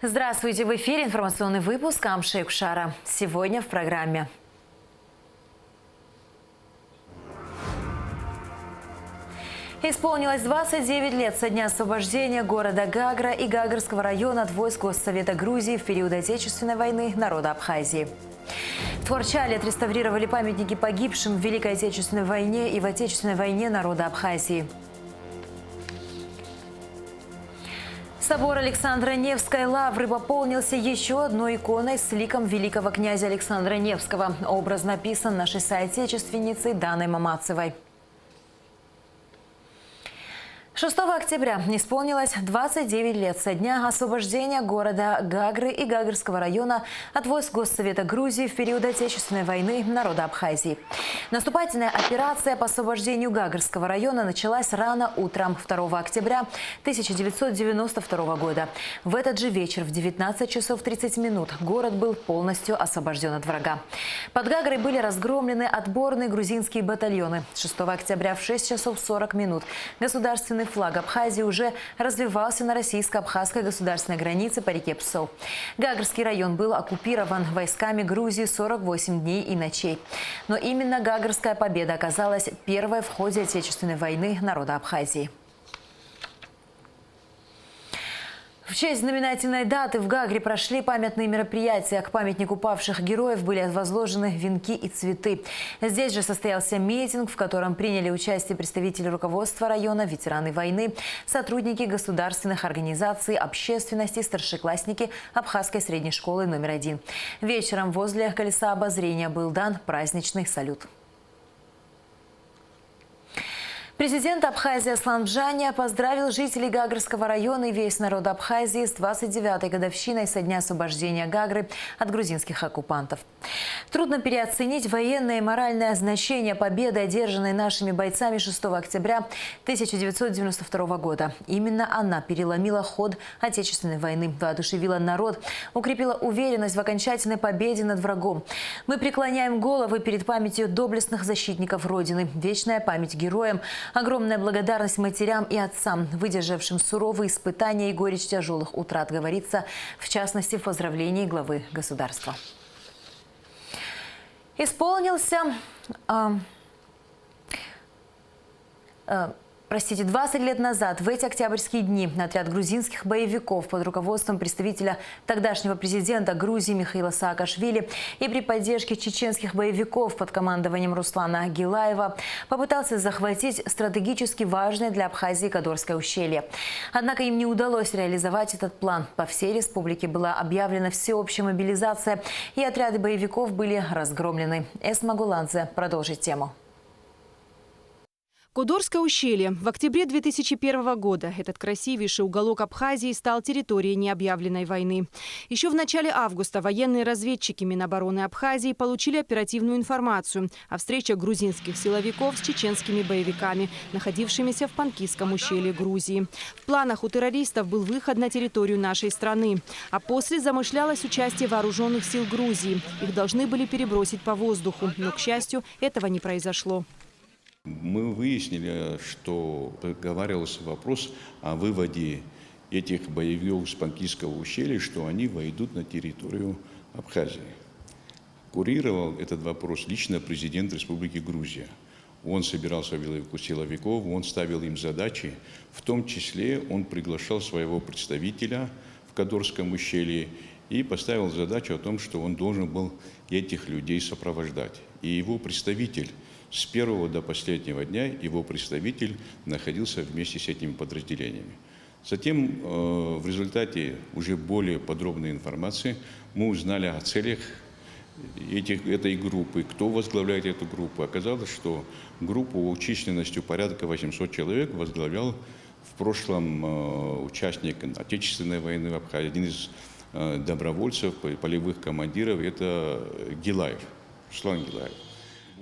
Здравствуйте! В эфире информационный выпуск Амшейк Шара. Сегодня в программе. Исполнилось 29 лет со дня освобождения города Гагра и Гагарского района от войск Госсовета Грузии в период Отечественной войны народа Абхазии. В Тхорчале отреставрировали памятники погибшим в Великой Отечественной войне и в Отечественной войне народа Абхазии. Собор Александра Невской лавры пополнился еще одной иконой с ликом великого князя Александра Невского. Образ написан нашей соотечественницей Даной Мамацевой. 6 октября исполнилось 29 лет со дня освобождения города Гагры и Гагарского района от войск Госсовета Грузии в период Отечественной войны народа Абхазии. Наступательная операция по освобождению Гагарского района началась рано утром 2 октября 1992 года. В этот же вечер в 19 часов 30 минут город был полностью освобожден от врага. Под Гагрой были разгромлены отборные грузинские батальоны. 6 октября в 6 часов 40 минут государственный флаг Абхазии уже развивался на российско-абхазской государственной границе по реке Псо. Гагарский район был оккупирован войсками Грузии 48 дней и ночей. Но именно Гагарская победа оказалась первой в ходе Отечественной войны народа Абхазии. В честь знаменательной даты в Гагре прошли памятные мероприятия. К памятнику павших героев были возложены венки и цветы. Здесь же состоялся митинг, в котором приняли участие представители руководства района, ветераны войны, сотрудники государственных организаций, общественности, старшеклассники Абхазской средней школы номер 1. Вечером возле колеса обозрения был дан праздничный салют. Президент Абхазии Аслан Бжаня поздравил жителей Гагарского района и весь народ Абхазии с 29-й годовщиной со дня освобождения Гагры от грузинских оккупантов. Трудно переоценить военное и моральное значение победы, одержанной нашими бойцами 6 октября 1992 года. Именно она переломила ход Отечественной войны, воодушевила народ, укрепила уверенность в окончательной победе над врагом. Мы преклоняем головы перед памятью доблестных защитников Родины. Вечная память героям. Огромная благодарность матерям и отцам, выдержавшим суровые испытания и горечь тяжелых утрат, говорится, в частности, в поздравлении главы государства. Исполнился 20 лет назад, в эти октябрьские дни, отряд грузинских боевиков под руководством представителя тогдашнего президента Грузии Михаила Саакашвили и при поддержке чеченских боевиков под командованием Руслана Гилаева попытался захватить стратегически важное для Абхазии Кодорское ущелье. Однако им не удалось реализовать этот план. По всей республике была объявлена всеобщая мобилизация, и отряды боевиков были разгромлены. Эсма Гуладзе продолжит тему. Кодорское ущелье. В октябре 2001 года этот красивейший уголок Абхазии стал территорией необъявленной войны. Еще в начале августа военные разведчики Минобороны Абхазии получили оперативную информацию о встречах грузинских силовиков с чеченскими боевиками, находившимися в Панкисском ущелье Грузии. В планах у террористов был выход на территорию нашей страны. А после замышлялось участие вооруженных сил Грузии. Их должны были перебросить по воздуху. Но, к счастью, этого не произошло. Мы выяснили, что проговаривался вопрос о выводе этих боевиков с Панкисского ущелья, что они войдут на территорию Абхазии. Курировал этот вопрос лично президент Республики Грузия. Он собирал силовиков, он ставил им задачи. В том числе он приглашал своего представителя в Кодорском ущелье и поставил задачу о том, что он должен был этих людей сопровождать. И его представитель с первого до последнего дня, его представитель находился вместе с этими подразделениями. Затем в результате уже более подробной информации мы узнали о целях этой группы, кто возглавляет эту группу. Оказалось, что группу численностью порядка 800 человек возглавлял в прошлом участник Отечественной войны в Абхазии, один из добровольцев, полевых командиров, это Гилаев, Руслан Гилаев.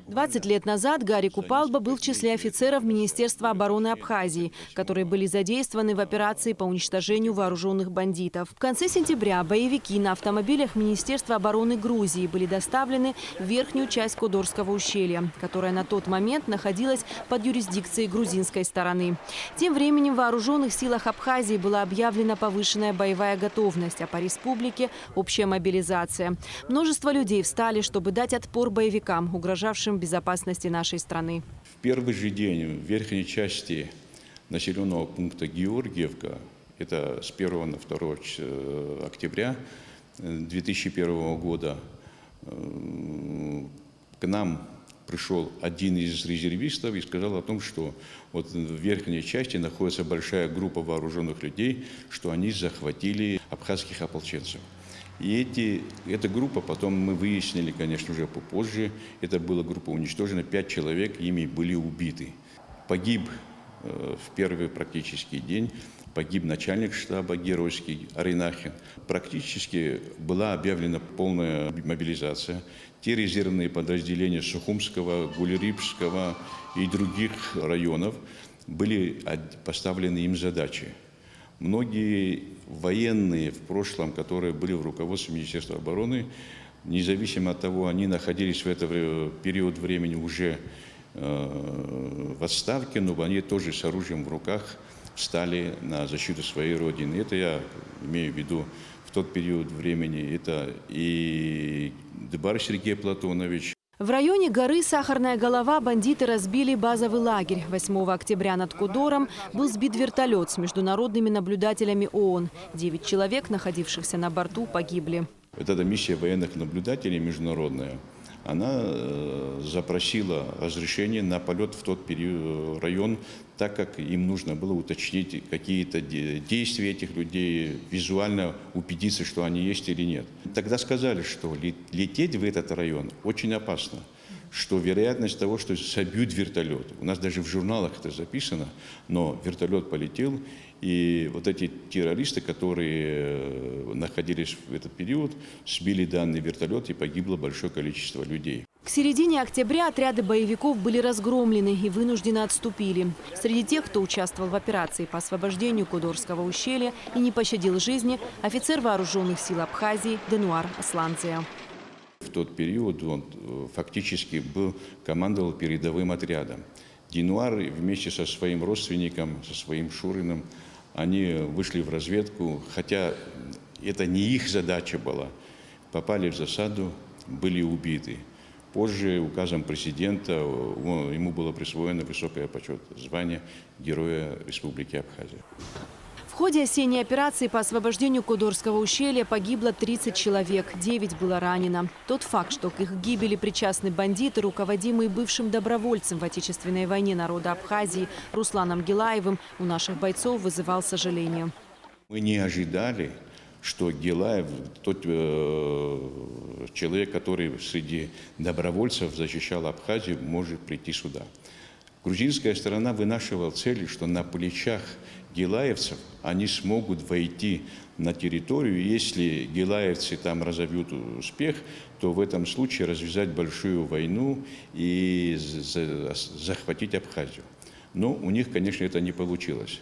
20 лет назад Гарри Купалба был в числе офицеров Министерства обороны Абхазии, которые были задействованы в операции по уничтожению вооруженных бандитов. В конце сентября боевики на автомобилях Министерства обороны Грузии были доставлены в верхнюю часть Кодорского ущелья, которая на тот момент находилась под юрисдикцией грузинской стороны. Тем временем в вооруженных силах Абхазии была объявлена повышенная боевая готовность, а по республике – общая мобилизация. Множество людей встали, чтобы дать отпор боевикам, угрожавшим безопасности нашей страны. В первый же день в верхней части населенного пункта Георгиевка, это с 1 на 2 октября 2001 года, к нам пришел один из резервистов и сказал о том, что вот в верхней части находится большая группа вооруженных людей, что они захватили абхазских ополченцев. И эта группа, потом мы выяснили, конечно, уже попозже, это была группа уничтожена, 5 человек ими были убиты. Погиб в первый практически день, погиб начальник штаба геройский Аринахин. Практически была объявлена полная мобилизация. Те резервные подразделения Сухумского, Гулерипского и других районов были поставлены им задачи. Многие военные в прошлом, которые были в руководстве Министерства обороны, независимо от того, они находились в этот период времени уже в отставке, но они тоже с оружием в руках встали на защиту своей родины. Это я имею в виду в тот период времени. Это и Дебар Сергей Платонович. В районе горы Сахарная Голова бандиты разбили базовый лагерь. 8 октября над Кудором был сбит вертолет с международными наблюдателями ООН. 9 человек, находившихся на борту, погибли. Эта миссия военных наблюдателей международная, она запросила разрешение на полет в тот район, так как им нужно было уточнить какие-то действия этих людей, визуально убедиться, что они есть или нет. Тогда сказали, что лететь в этот район очень опасно, что вероятность того, что собьют вертолет, у нас даже в журналах это записано, но вертолет полетел, и вот эти террористы, которые находились в этот период, сбили данный вертолет, и погибло большое количество людей. К середине октября отряды боевиков были разгромлены и вынуждены отступили. Среди тех, кто участвовал в операции по освобождению Кодорского ущелья и не пощадил жизни, офицер вооруженных сил Абхазии Денуар Асланция. В тот период он фактически командовал передовым отрядом. Денуар вместе со своим родственником, со своим Шуриным, они вышли в разведку, хотя это не их задача была. Попали в засаду, были убиты. Позже указом президента ему было присвоено высокое почетное звание Героя Республики Абхазия. В ходе осенней операции по освобождению Кодорского ущелья погибло 30 человек, 9 было ранено. Тот факт, что к их гибели причастны бандиты, руководимые бывшим добровольцем в Отечественной войне народа Абхазии Русланом Гилаевым, у наших бойцов вызывал сожаление. Мы не ожидали, что Гилаев, тот человек, который среди добровольцев защищал Абхазию, может прийти сюда. Грузинская сторона вынашивала цели, что на плечах гилаевцев они смогут войти на территорию. Если гилаевцы там разовьют успех, то в этом случае развязать большую войну и захватить Абхазию. Но у них, конечно, это не получилось.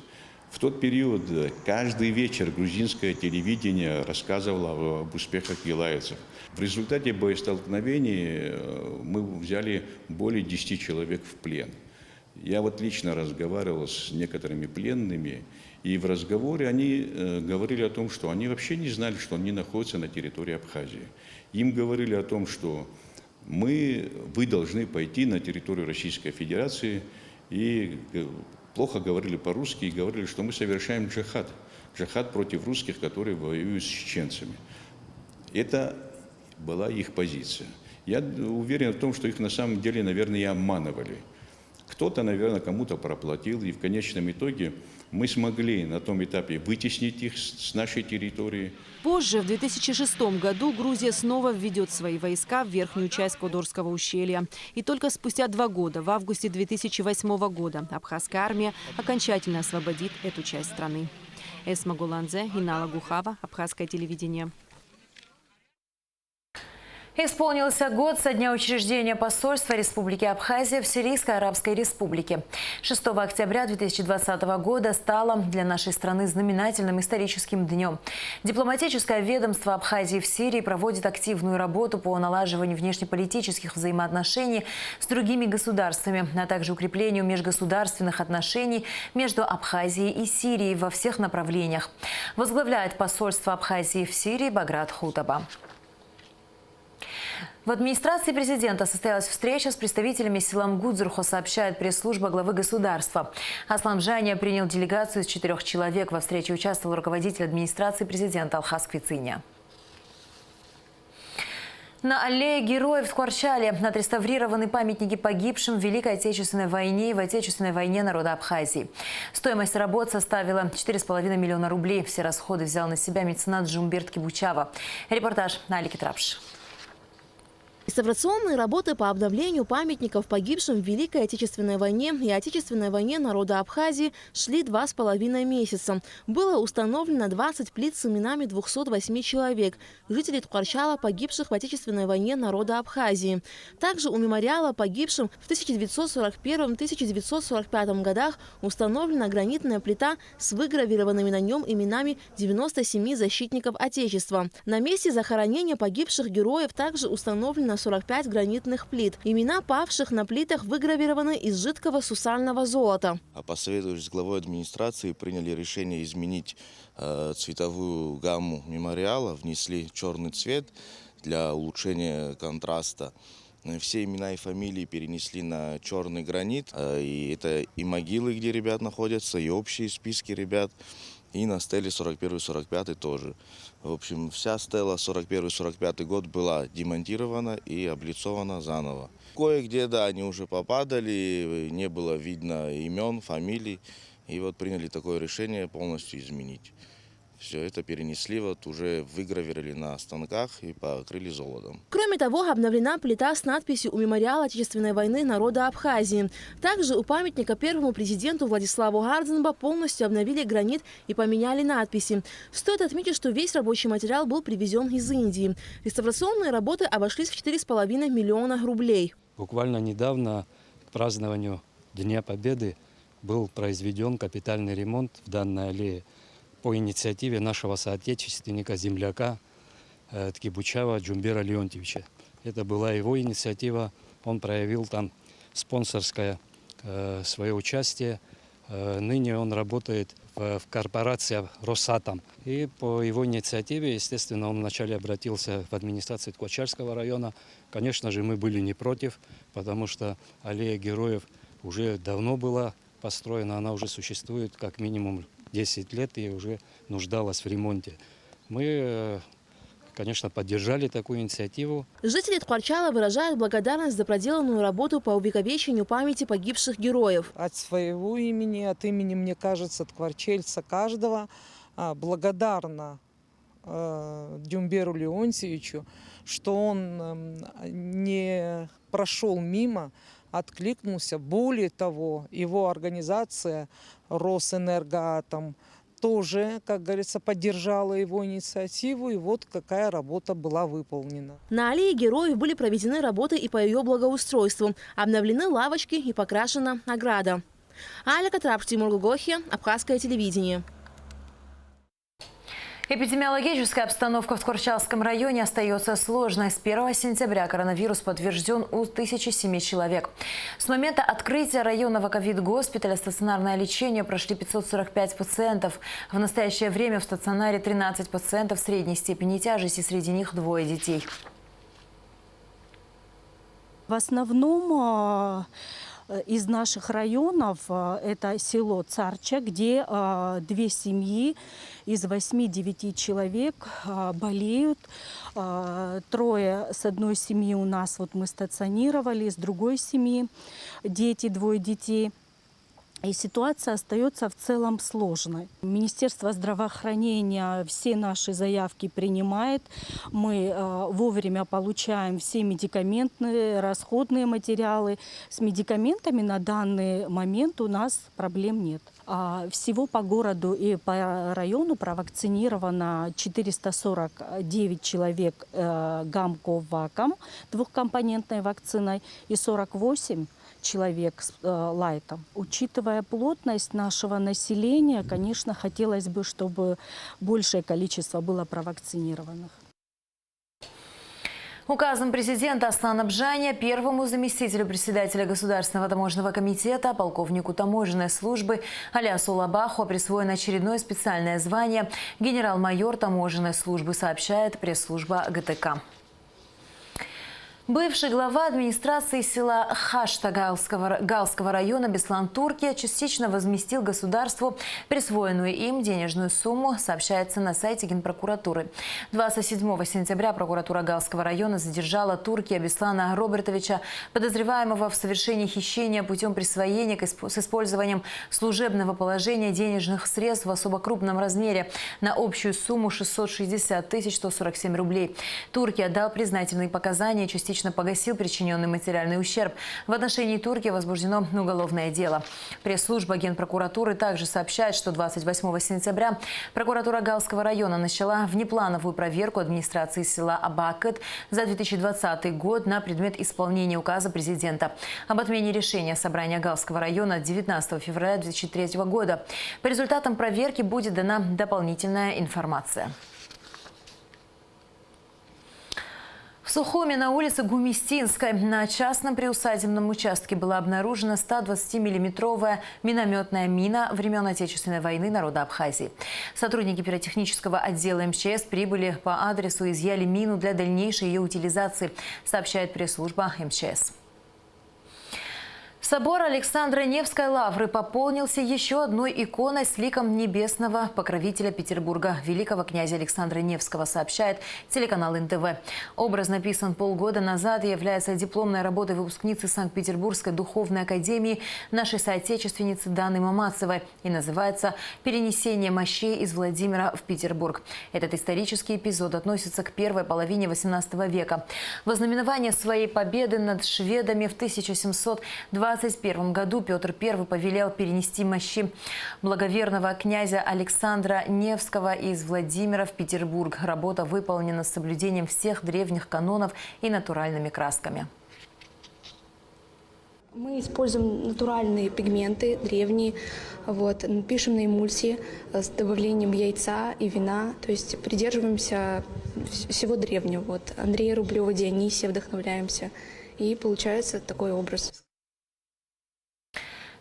В тот период каждый вечер грузинское телевидение рассказывало об успехах гилаевцев. В результате боестолкновений мы взяли более 10 человек в плен. Я вот лично разговаривал с некоторыми пленными, и в разговоре они говорили о том, что они вообще не знали, что они находятся на территории Абхазии. Им говорили о том, что вы должны пойти на территорию Российской Федерации, и плохо говорили по-русски, и говорили, что мы совершаем джихад. Джихад против русских, которые воюют с чеченцами. Это была их позиция. Я уверен в том, что их на самом деле, наверное, и обманывали. Кто-то, наверное, кому-то проплатил, и в конечном итоге мы смогли на том этапе вытеснить их с нашей территории. Позже, в 2006 году, Грузия снова введет свои войска в верхнюю часть Кодорского ущелья. И только спустя 2 года, в августе 2008 года, абхазская армия окончательно освободит эту часть страны. Эсма Гуланзе, Инала Гухава, Абхазское телевидение. Исполнился год со дня учреждения посольства Республики Абхазия в Сирийской Арабской Республике. 6 октября 2020 года стало для нашей страны знаменательным историческим днем. Дипломатическое ведомство Абхазии в Сирии проводит активную работу по налаживанию внешнеполитических взаимоотношений с другими государствами, а также укреплению межгосударственных отношений между Абхазией и Сирией во всех направлениях. Возглавляет посольство Абхазии в Сирии Баграт Хутаба. В администрации президента состоялась встреча с представителями Силам Гудзурхо, сообщает пресс-служба главы государства. Аслан Жаня принял делегацию из 4 человек. Во встрече участвовал руководитель администрации президента Алхас Квициня. На аллее героев в Кварчале отреставрированы памятники погибшим в Великой Отечественной войне и в Отечественной войне народа Абхазии. Стоимость работ составила 4,5 миллиона рублей. Все расходы взял на себя меценат Джумберт Кибучава. Репортаж Алики Трапш. Реставрационные работы по обновлению памятников погибшим в Великой Отечественной войне и Отечественной войне народа Абхазии шли 2,5 месяца. Было установлено 20 плит с именами 208 человек, жителей Ткварчала, погибших в Отечественной войне народа Абхазии. Также у мемориала погибшим в 1941-1945 годах установлена гранитная плита с выгравированными на нем именами 97 защитников Отечества. На месте захоронения погибших героев также установлено 45 гранитных плит. Имена павших на плитах выгравированы из жидкого сусального золота. Посоветовавшись с главой администрации, приняли решение изменить цветовую гамму мемориала, внесли черный цвет для улучшения контраста. Все имена и фамилии перенесли на черный гранит. И это и могилы, где ребят находятся, и общие списки ребят. И на стеле 41-45 тоже. В общем, вся стела 41-45 год была демонтирована и облицована заново. Кое-где, да, они уже попадали, не было видно имен, фамилий. И вот приняли такое решение полностью изменить. Все это перенесли, вот уже выгравировали на станках и покрыли золотом. Кроме того, обновлена плита с надписью у мемориала Отечественной войны народа Абхазии. Также у памятника первому президенту Владиславу Гардзенбо полностью обновили гранит и поменяли надписи. Стоит отметить, что весь рабочий материал был привезен из Индии. Реставрационные работы обошлись в 4,5 миллиона рублей. Буквально недавно к празднованию Дня Победы был произведен капитальный ремонт в данной аллее по инициативе нашего соотечественника, земляка Ткибучава Джумбера Леонтьевича. Это была его инициатива, он проявил там спонсорское свое участие. Ныне он работает в корпорации «Росатом». И по его инициативе, естественно, он вначале обратился в администрацию Ткварчальского района. Конечно же, мы были не против, потому что аллея героев уже давно была построена, она уже существует как минимум 10 лет и уже нуждалась в ремонте. Мы, конечно, поддержали такую инициативу. Жители Ткварчала выражают благодарность за проделанную работу по увековечению памяти погибших героев. От своего имени, от имени, мне кажется, ткварчельца каждого благодарна Джумберу Леонтьевичу, что он не прошел мимо, откликнулся. Более того, его организация Росэнергоатом тоже, как говорится, поддержала его инициативу, и вот какая работа была выполнена. На аллее героев были проведены работы и по ее благоустройству. Обновлены лавочки и покрашена ограда. Алика Трапш, Тимур Гугохи, Абхазское телевидение. Эпидемиологическая обстановка в Ткварчалском районе остается сложной. С 1 сентября коронавирус подтвержден у 1007 человек. С момента открытия районного ковид-госпиталя стационарное лечение прошли 545 пациентов. В настоящее время в стационаре 13 пациентов средней степени тяжести, среди них 2 детей. В основном из наших районов это село Царча, где 2 семьи из 8-9 человек болеют. 3 с одной семьи у нас, вот мы стационировали, с другой семьи дети, 2 детей. И ситуация остается в целом сложной. Министерство здравоохранения все наши заявки принимает. Мы вовремя получаем все медикаментные, расходные материалы. С медикаментами на данный момент у нас проблем нет. Всего по городу и по району провакцинировано 449 человек гам-коваком, двухкомпонентной вакциной, и 48 человек с лайтом. Учитывая плотность нашего населения, конечно, хотелось бы, чтобы большее количество было провакцинированных. Указом президента Аслана Бжаня первому заместителю председателя Государственного таможенного комитета, полковнику таможенной службы Алясу Лабаху присвоено очередное специальное звание генерал-майор таможенной службы, сообщает пресс-служба ГТК. Бывший глава администрации села Хашта Галского района Беслан Туркия частично возместил государству присвоенную им денежную сумму, сообщается на сайте Генпрокуратуры. 27 сентября прокуратура Галского района задержала Туркия Беслана Робертовича, подозреваемого в совершении хищения путем присвоения с использованием служебного положения денежных средств в особо крупном размере на общую сумму 660 147 рублей. Туркия дал признательные показания и частично погасил причиненный материальный ущерб. В отношении Турки возбуждено уголовное дело. Пресс-служба Генпрокуратуры также сообщает, что 28 сентября прокуратура Галского района начала внеплановую проверку администрации села Абакет за 2020 год на предмет исполнения указа президента об отмене решения собрания Галского района 19 февраля 2003 года. По результатам проверки будет дана дополнительная информация. В Сухуми на улице Гумистинской на частном приусадебном участке была обнаружена 120-миллиметровая минометная мина времен Отечественной войны народа Абхазии. Сотрудники пиротехнического отдела МЧС прибыли по адресу и изъяли мину для дальнейшей ее утилизации, сообщает пресс-служба МЧС. Собор Александра Невской лавры пополнился еще одной иконой с ликом небесного покровителя Петербурга, великого князя Александра Невского, сообщает телеканал НТВ. Образ написан полгода назад и является дипломной работой выпускницы Санкт-Петербургской духовной академии нашей соотечественницы Даны Мамацевой и называется «Перенесение мощей из Владимира в Петербург». Этот исторический эпизод относится к первой половине XVIII века. Во знаменование своей победы над шведами в 1721 году Петр I повелел перенести мощи благоверного князя Александра Невского из Владимира в Петербург. Работа выполнена с соблюдением всех древних канонов и натуральными красками. Мы используем натуральные пигменты, древние, пишем на эмульсии с добавлением яйца и вина, то есть придерживаемся всего древнего. Андрея Рублева, Дионисия вдохновляемся, и получается такой образ.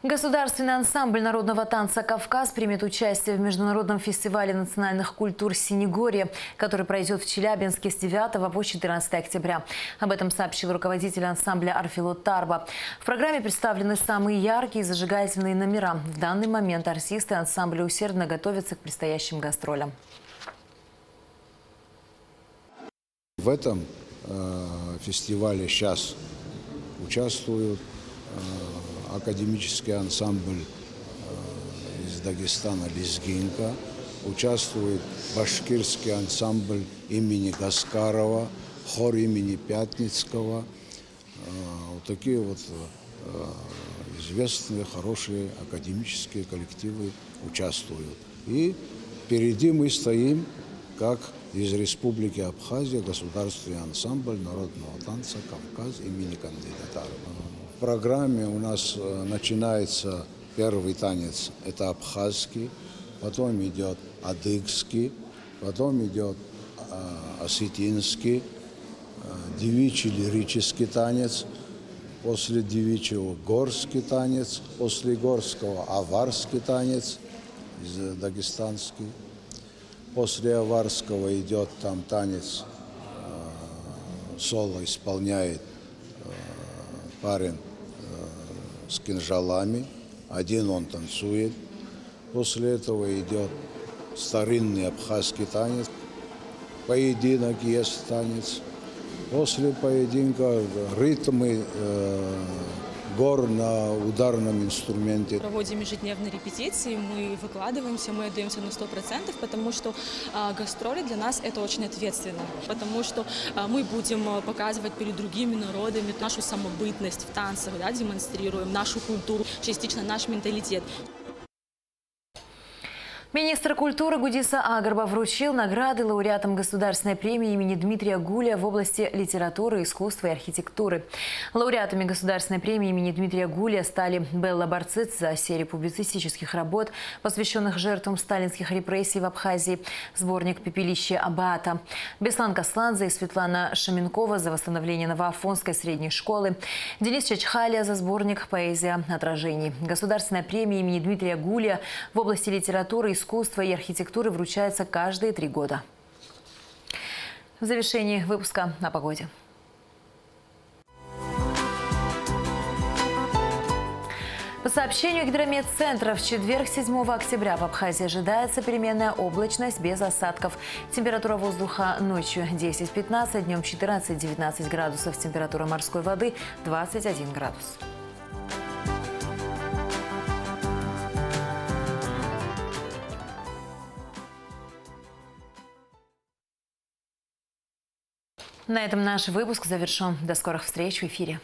Государственный ансамбль народного танца «Кавказ» примет участие в международном фестивале национальных культур «Синегорье», который пройдет в Челябинске с 9 по 14 октября. Об этом сообщил руководитель ансамбля Арфилот Тарба. В программе представлены самые яркие и зажигательные номера. В данный момент артисты ансамбля усердно готовятся к предстоящим гастролям. В этом фестивале сейчас участвуют академический ансамбль из Дагестана «Лезгинка», участвует башкирский ансамбль имени Гаскарова, хор имени Пятницкого. Вот такие известные, хорошие академические коллективы участвуют. И впереди мы стоим, как из Республики Абхазия, государственный ансамбль народного танца «Кавказ» имени кандидата. В программе у нас начинается первый танец, это абхазский, потом идет адыгский, потом идет осетинский, девичий лирический танец, после девичьего горский танец, после горского аварский танец, дагестанский. После аварского идет там танец, соло исполняет парень с кинжалами, один он танцует. После этого идет старинный абхазский танец, поединок есть танец. После поединка ритмы гор на ударном инструменте. Проводим ежедневные репетиции, мы выкладываемся, мы отдаемся на 100%, потому что гастроли для нас это очень ответственно, потому что мы будем показывать перед другими народами нашу самобытность в танцах, демонстрируем нашу культуру, частично наш менталитет. Министр культуры Гудиса Агарба вручил награды лауреатам Государственной премии имени Дмитрия Гуля в области литературы, искусства и архитектуры. Лауреатами Государственной премии имени Дмитрия Гуля стали Белла Барциц за серию публицистических работ, посвященных жертвам сталинских репрессий в Абхазии, сборник «Пепелище Абаата», Беслан Касланзе и Светлана Шаменкова за восстановление Новоафонской средней школы, Денис Чачхалия за сборник «Поэзия отражений». Государственная премия имени Дмитрия Гуля в области литературы, искусства и архитектуры вручается каждые 3 года. В завершении выпуска о погоде. По сообщению Гидрометцентра, в четверг, 7 октября, в Абхазии ожидается переменная облачность без осадков. Температура воздуха ночью 10-15, днем 14-19 градусов. Температура морской воды 21 градус. На этом наш выпуск завершен. До скорых встреч в эфире.